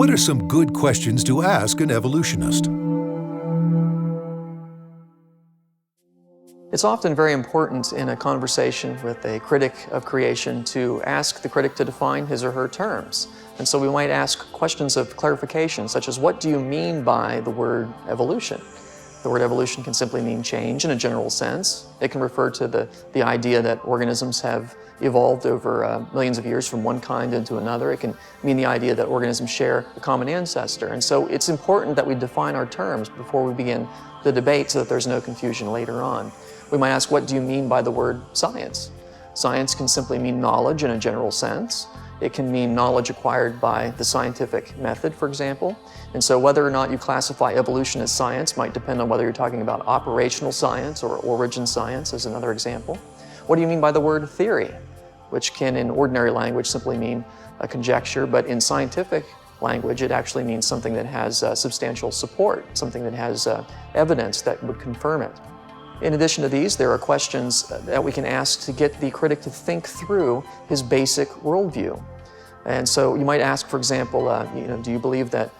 What are some good questions to ask an evolutionist? It's often very important in a conversation with a critic of creation to ask the critic to define his or her terms. And so we might ask questions of clarification, such as, what do you mean by the word evolution? The word evolution can simply mean change in a general sense. It can refer to the idea that organisms have evolved over millions of years from one kind into another. It can mean the idea that organisms share a common ancestor. And so it's important that we define our terms before we begin the debate so that there's no confusion later on. We might ask, what do you mean by the word science? Science can simply mean knowledge in a general sense. It can mean knowledge acquired by the scientific method, for example. And so whether or not you classify evolution as science might depend on whether you're talking about operational science or origin science as another example. What do you mean by the word theory? Which can, in ordinary language, simply mean a conjecture, but in scientific language, it actually means something that has substantial support, something that has evidence that would confirm it. In addition to these, there are questions that we can ask to get the critic to think through his basic worldview. And so you might ask, for example, do you believe that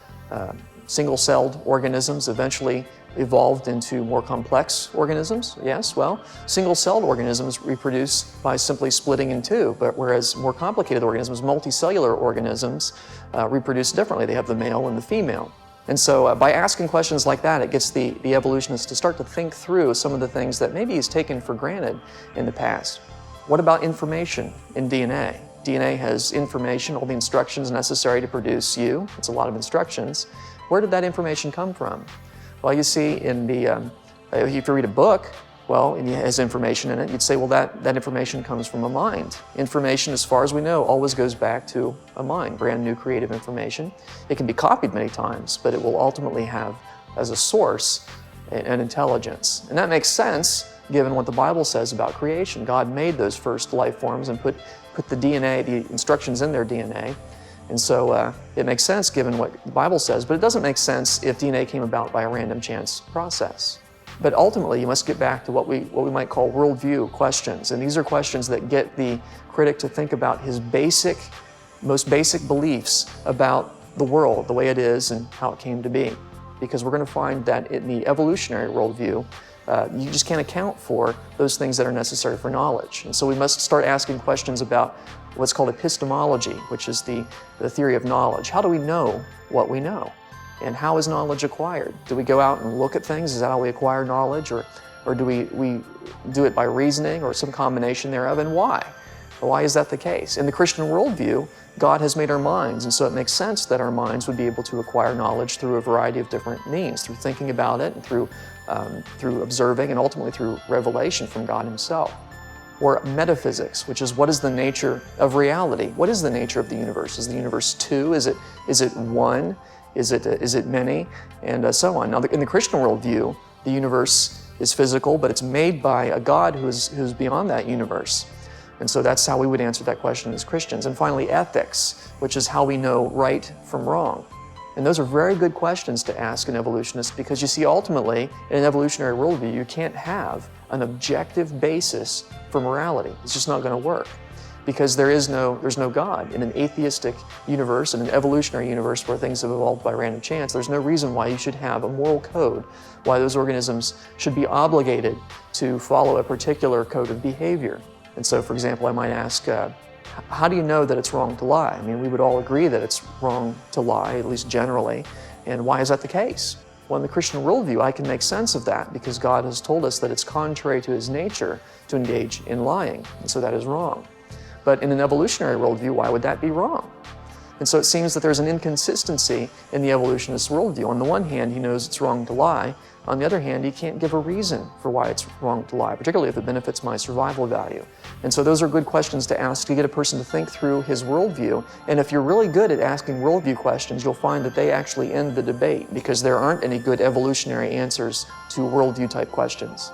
single-celled organisms eventually evolved into more complex organisms? Yes, well, single-celled organisms reproduce by simply splitting in two, but whereas more complicated organisms, multicellular organisms, reproduce differently. They have the male and the female. And so by asking questions like that, it gets the evolutionist to start to think through some of the things that maybe he's taken for granted in the past. What about information in DNA? DNA has information, all the instructions necessary to produce you. It's a lot of instructions. Where did that information come from? Well, you see, if you read a book, well, and it has information in it, you'd say, well, that information comes from a mind. Information, as far as we know, always goes back to a mind, brand new creative information. It can be copied many times, but it will ultimately have, as a source, an intelligence. And that makes sense, given what the Bible says about creation. God made those first life forms and put the DNA, the instructions in their DNA. And so it makes sense given what the Bible says, but it doesn't make sense if DNA came about by a random chance process. But ultimately, you must get back to what we might call worldview questions. And these are questions that get the critic to think about his most basic beliefs about the world, the way it is and how it came to be. Because we're going to find that in the evolutionary worldview, you just can't account for those things that are necessary for knowledge. And so we must start asking questions about what's called epistemology, which is the theory of knowledge. How do we know what we know? And how is knowledge acquired? Do we go out and look at things? Is that how we acquire knowledge? Or do we do it by reasoning or some combination thereof? And why? Well, why is that the case? In the Christian worldview, God has made our minds, and so it makes sense that our minds would be able to acquire knowledge through a variety of different means, through thinking about it, and through observing, and ultimately through revelation from God Himself. Or metaphysics, which is, what is the nature of reality? What is the nature of the universe? Is the universe two? Is it one? Is it many? And so on. Now, in the Christian worldview, the universe is physical, but it's made by a God who's beyond that universe. And so that's how we would answer that question as Christians. And finally, ethics, which is how we know right from wrong. And those are very good questions to ask an evolutionist, because you see, ultimately, in an evolutionary worldview, you can't have an objective basis for morality. It's just not going to work, because there's no God. In an atheistic universe, in an evolutionary universe where things have evolved by random chance, there's no reason why you should have a moral code, why those organisms should be obligated to follow a particular code of behavior. And so, for example, I might ask, how do you know that it's wrong to lie? I mean, we would all agree that it's wrong to lie, at least generally. And why is that the case? Well, in the Christian worldview, I can make sense of that, because God has told us that it's contrary to His nature to engage in lying, and so that is wrong. But in an evolutionary worldview, why would that be wrong? And so it seems that there's an inconsistency in the evolutionist worldview. On the one hand, he knows it's wrong to lie. On the other hand, he can't give a reason for why it's wrong to lie, particularly if it benefits my survival value. And so those are good questions to ask to get a person to think through his worldview. And if you're really good at asking worldview questions, you'll find that they actually end the debate, because there aren't any good evolutionary answers to worldview type questions.